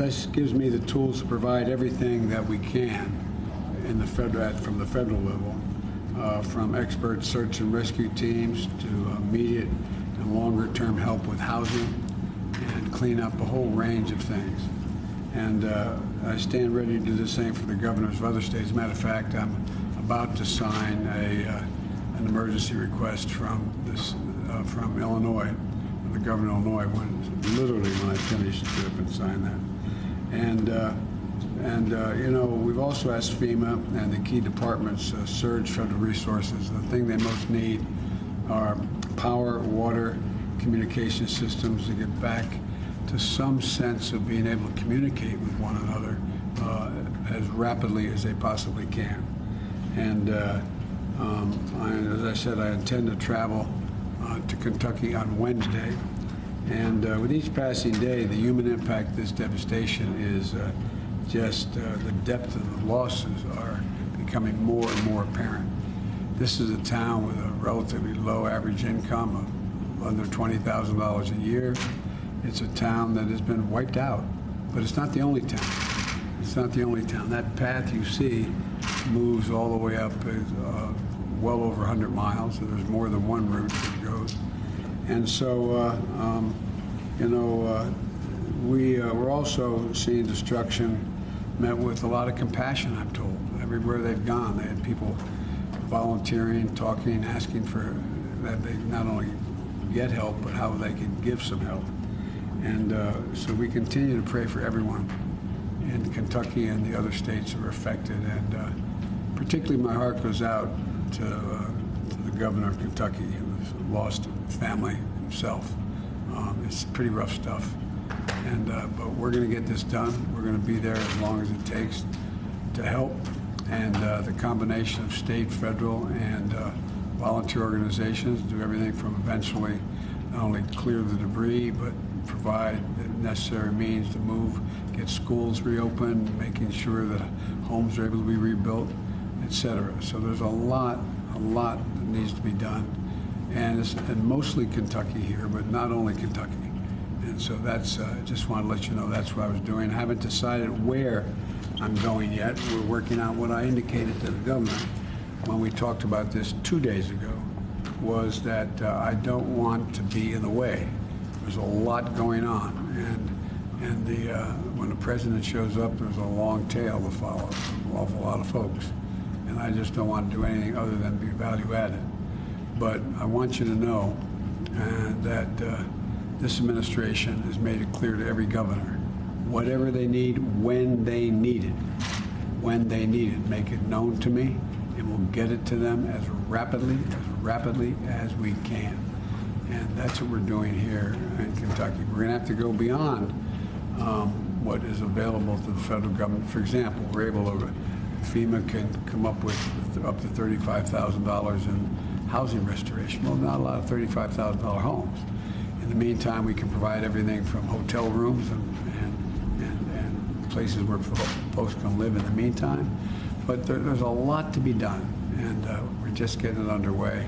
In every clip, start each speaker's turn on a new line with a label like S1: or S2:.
S1: this gives me the tools to provide everything that we can in the from the federal level, from expert search and rescue teams to immediate and longer-term help with housing and clean up a whole range of things. And I stand ready to do the same for the governors of other states. As a matter of fact, I'm about to sign an emergency request from Illinois, the governor of Illinois, literally when I finish the trip and sign that. You know, we've also asked FEMA and the key departments to surge federal resources. The thing they most need are power, water, communication systems to get back to some sense of being able to communicate with one another as rapidly as they possibly can. And as I said, I intend to travel to Kentucky on Wednesday. And with each passing day, the human impact of this devastation is just the depth of the losses are becoming more and more apparent. This is a town with a relatively low average income of under $20,000 a year. It's a town that has been wiped out, but it's not the only town. It's not the only town. That path you see moves all the way up well over 100 miles, so there's more than one route that goes. And so, you know, we're also seeing destruction met with a lot of compassion, I'm told. Everywhere they've gone, they had people volunteering, talking, asking for that they not only get help, but how they can give some help. And so we continue to pray for everyone in Kentucky and the other states that were affected. And particularly my heart goes out to the governor of Kentucky, who's lost family himself. It's pretty rough stuff. And but we're going to get this done. We're going to be there as long as it takes to help. And the combination of state, federal, and volunteer organizations do everything from eventually not only clear the debris, but provide the necessary means to move, get schools reopened, making sure that homes are able to be rebuilt, etc. So there's a lot that needs to be done. And it's mostly Kentucky here, but not only Kentucky. And so that's, just want to let you know that's what I was doing. I haven't decided where I'm going yet. We're working out what I indicated to the governor when we talked about this 2 days ago, was that I don't want to be in the way. There's a lot going on. And when the president shows up, there's a long tail to follow, an awful lot of folks. And I just don't want to do anything other than be value added. But I want you to know that this administration has made it clear to every governor, whatever they need, when they need it, make it known to me, and we'll get it to them as rapidly as we can. And that's what we're doing here in Kentucky. We're going to have to go beyond what is available to the federal government. For example, we're able to, FEMA can come up with up to $35,000 in housing restoration. Well, not a lot of $35,000 homes. In the meantime, we can provide everything from hotel rooms and places where folks can live in the meantime. But there's a lot to be done, and we're just getting it underway.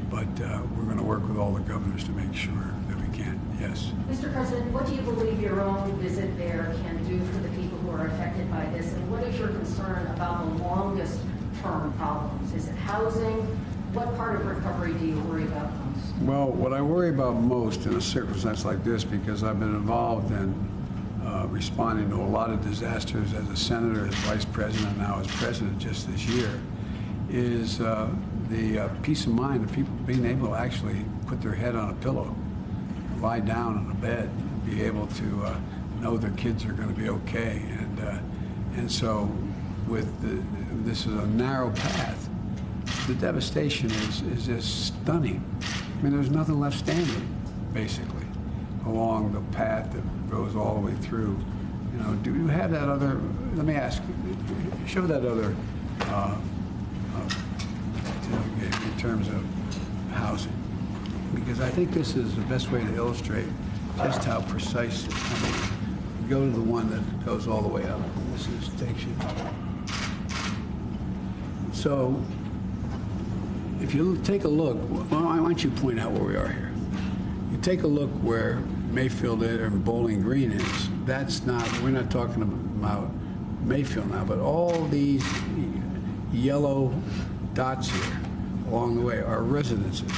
S1: But we're going to work with all the governors to make sure that we can. Yes.
S2: Mr. President, what do you believe your own visit there can do for the people who are affected by this? And what is your concern about the longest term problems? Is it housing? What part of recovery do you worry about most?
S1: Well, what I worry about most in a circumstance like this, because I've been involved in responding to a lot of disasters as a senator, as vice president, now as president just this year, is the peace of mind of people being able to actually put their head on a pillow, lie down on a bed, be able to know their kids are going to be okay. And so this is a narrow path. The devastation is just stunning. I mean, there's nothing left standing, basically, along the path that goes all the way through. You know, do you have that other, let me ask, show that other, in terms of housing, because I think this is the best way to illustrate just how precise it is. Go to the one that goes all the way up. Takes you. So, if you take a look, well, why don't you point out where we are here? You take a look where Mayfield is and Bowling Green is. That's not, we're not talking about Mayfield now, but all these yellow dots here along the way are residences,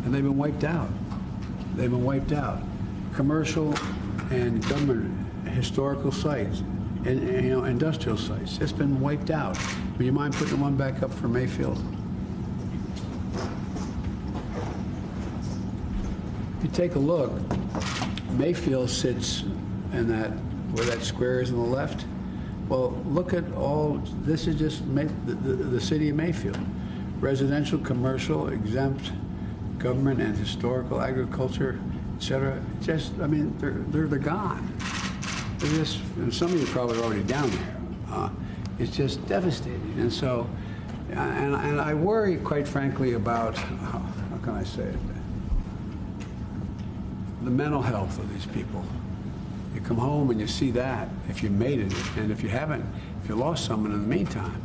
S1: and they've been wiped out. They've been wiped out. Commercial and government historical sites and industrial sites, it's been wiped out. Would you mind putting one back up for Mayfield? If you take a look, Mayfield sits in that, where that square is on the left. Well, look at all, this is just the city of Mayfield. Residential, commercial, exempt, government and historical, agriculture, et cetera. Just, I mean, they're gone. They're just, and some of you probably are already down there. It's just devastating. And so, and I worry, quite frankly, about, how can I say it? The mental health of these people. You come home and you see that, if you made it, and if you haven't, if you lost someone in the meantime.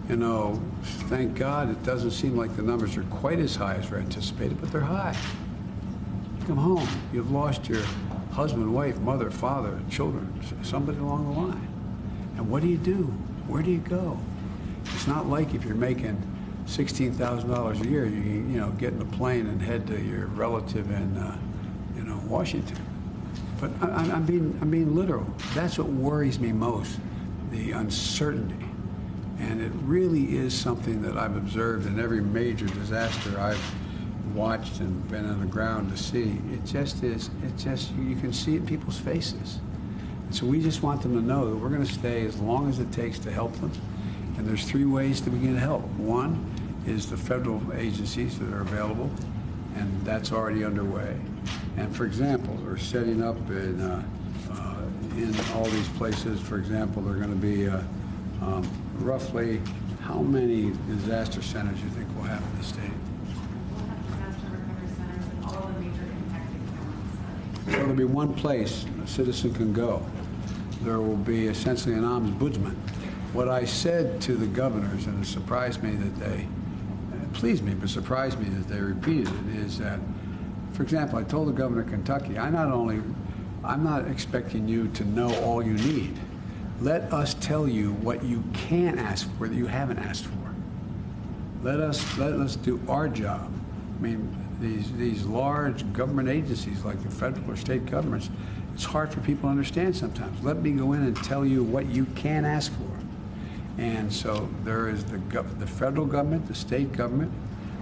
S1: You know, thank God it doesn't seem like the numbers are quite as high as were anticipated, but they're high. You come home, you've lost your husband, wife, mother, father, children, somebody along the line. And what do you do? Where do you go? It's not like if you're making $16,000 a year, you get in a plane and head to your relative in Washington. But I'm being literal. That's what worries me most, the uncertainty. And it really is something that I've observed in every major disaster I've watched and been on the ground to see. It just, you can see it in people's faces. And so we just want them to know that we're going to stay as long as it takes to help them. And there's 3 ways to begin to help. One is the federal agencies that are available, and that's already underway. And for example, we're setting up in all these places. For example, there are going to be roughly how many disaster centers you think we'll have in the state?
S3: We'll have disaster recovery centers in all of the major impacted counties.
S1: So there'll be one place a citizen can go. There will be essentially an ombudsman. What I said to the governors, and it surprised me that it pleased me, but surprised me that they repeated it, is that, for example, I told the governor of Kentucky, I'm not expecting you to know all you need. Let us tell you what you can ask for that you haven't asked for. Let us do our job. I mean, these large government agencies like the federal or state governments, it's hard for people to understand sometimes. Let me go in and tell you what you can ask for. And so there is the federal government, the state government.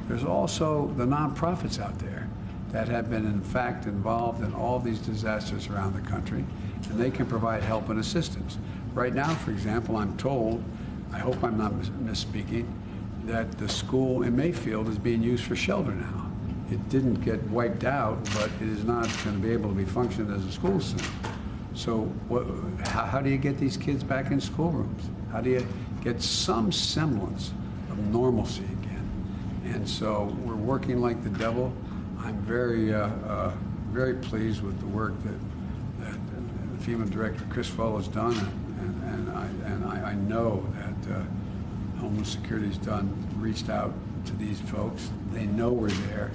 S1: There's also the nonprofits out there that have been, in fact, involved in all these disasters around the country, and they can provide help and assistance. Right now, for example, I'm told, I hope I'm not misspeaking, that the school in Mayfield is being used for shelter now. It didn't get wiped out, but it is not going to be able to be functioned as a school soon. So how do you get these kids back in schoolrooms? How do you get some semblance of normalcy again? And so we're working like the devil. I'm very, very pleased with the work that FEMA Director Chris Full has done, and I know that Homeland Security's reached out to these folks. They know we're there.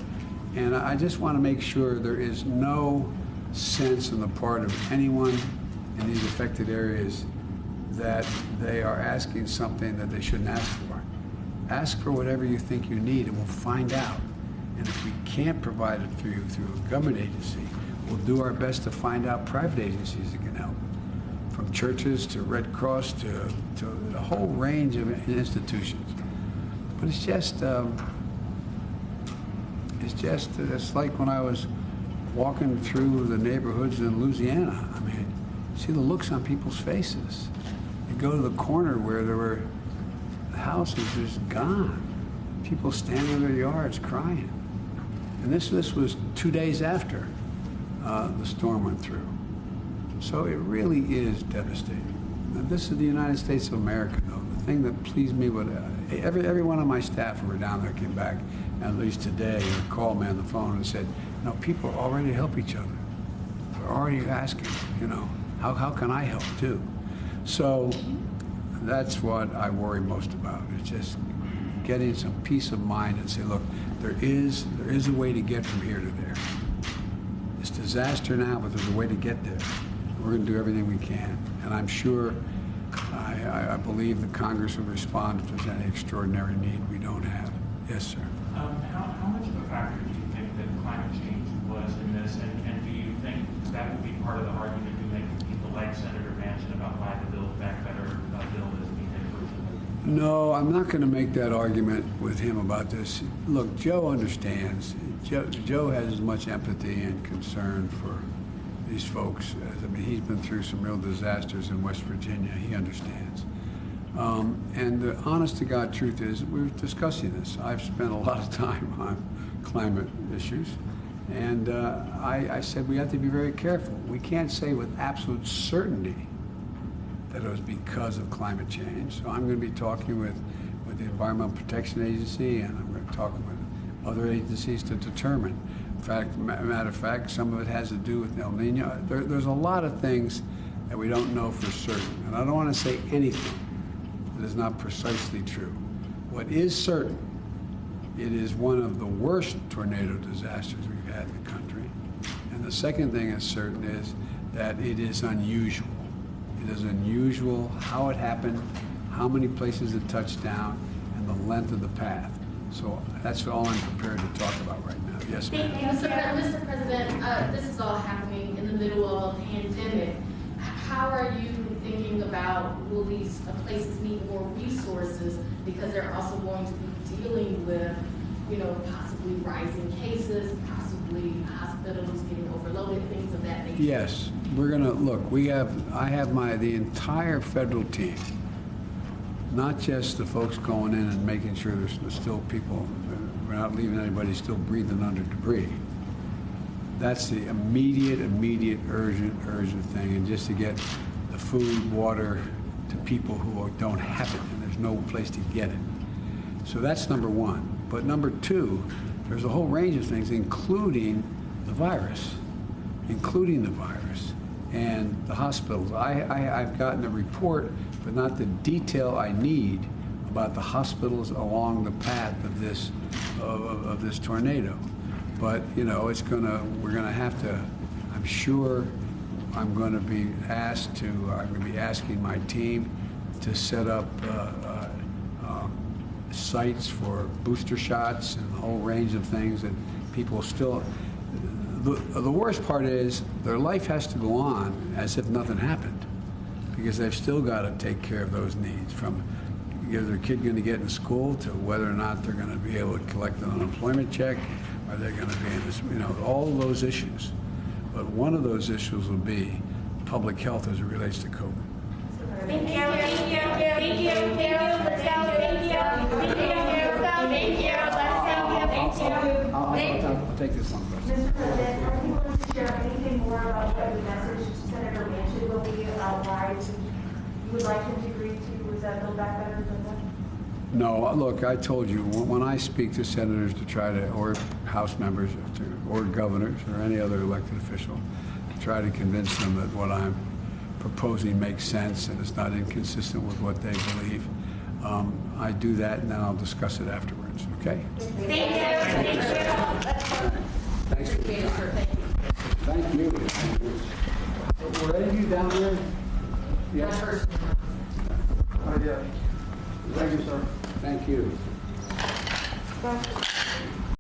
S1: And I just want to make sure there is no sense on the part of anyone in these affected areas that they are asking something that they shouldn't ask for. Ask for whatever you think you need, and we'll find out. And if we can't provide it through a government agency, we'll do our best to find out private agencies that can help. From churches to Red Cross to a whole range of institutions. But it's like when I was walking through the neighborhoods in Louisiana. I mean, see the looks on people's faces. You go to the corner where the house is just gone. People standing in their yards crying. And this was 2 days after the storm went through. So it really is devastating. Now, this is the United States of America, though. The thing that pleased me was every one of my staff who were down there came back, at least today, and called me on the phone and said, people are already to help each other. They're already asking, how can I help too? So that's what I worry most about. It's just getting some peace of mind and say, look, there is a way to get from here to there. It's disaster now, but there's a way to get there. We're going to do everything we can, and I'm sure, I believe the Congress will respond if there's any extraordinary need we don't have. Yes, sir.
S4: How much of a factor do you think that climate change was in this, and do you think that will be part of the argument you make to people like Senator Manchin about why the Build Back Better bill is being approved?
S1: No, I'm not going to make that argument with him about this. Look, Joe understands. Joe has as much empathy and concern for these folks. He's been through some real disasters in West Virginia. He understands. And the honest-to-God truth is, we're discussing this. I've spent a lot of time on climate issues, and I said we have to be very careful. We can't say with absolute certainty that it was because of climate change. So I'm going to be talking with the Environmental Protection Agency, and I'm going to talk with other agencies to determine. Matter of fact, some of it has to do with El Nino. There's a lot of things that we don't know for certain, and I don't want to say anything that is not precisely true. What is certain, it is one of the worst tornado disasters we've had in the country. And the second thing that's certain is that it is unusual. It is unusual how it happened, how many places it touched down, and the length of the path. So that's all I'm prepared to talk about right now. Yes, ma'am.
S5: Mr. President, this is all happening in the middle of a pandemic. How are you thinking about, will these places need more resources because they're also going to be dealing with, possibly rising cases, possibly hospitals getting overloaded, things of that nature?
S1: Yes, we're going to look. I have the entire federal team, not just the folks going in and making sure there's still people. We're not leaving anybody still breathing under debris. That's the immediate, urgent thing, and just to get the food, water to people who don't have it, and there's no place to get it. So that's number one. But number two, there's a whole range of things, including the virus, and the hospitals. I've gotten a report, but not the detail I need about the hospitals along the path of this tornado. But we're gonna have to. I'm sure I'm going to be asking my team to set up sites for booster shots and a whole range of things that people still. The worst part is their life has to go on as if nothing happened, because they've still got to take care of those needs, from is their kid going to get in school to whether or not they're going to be able to collect an unemployment check, are they going to be in this, all of those issues. But one of those issues will be public health as it relates to COVID.
S6: Thank you. Let's go. Thank you. Let's go.
S1: I'll take this one first.
S7: Mr. President, are you willing to share anything more about what the message to Senator Manchin will be about why you would like him to agree to Build Back Better?
S1: No, look, I told you, when I speak to senators or House members, or governors, or any other elected official, to try to convince them that what I'm proposing makes sense and it's not inconsistent with what they believe, I do that, and then I'll discuss it afterwards, okay?
S6: Thank you.
S1: Thanks for your time. Thank you. Were any of you down there? Yes. Oh, yeah. Thank you, sir. Thank you.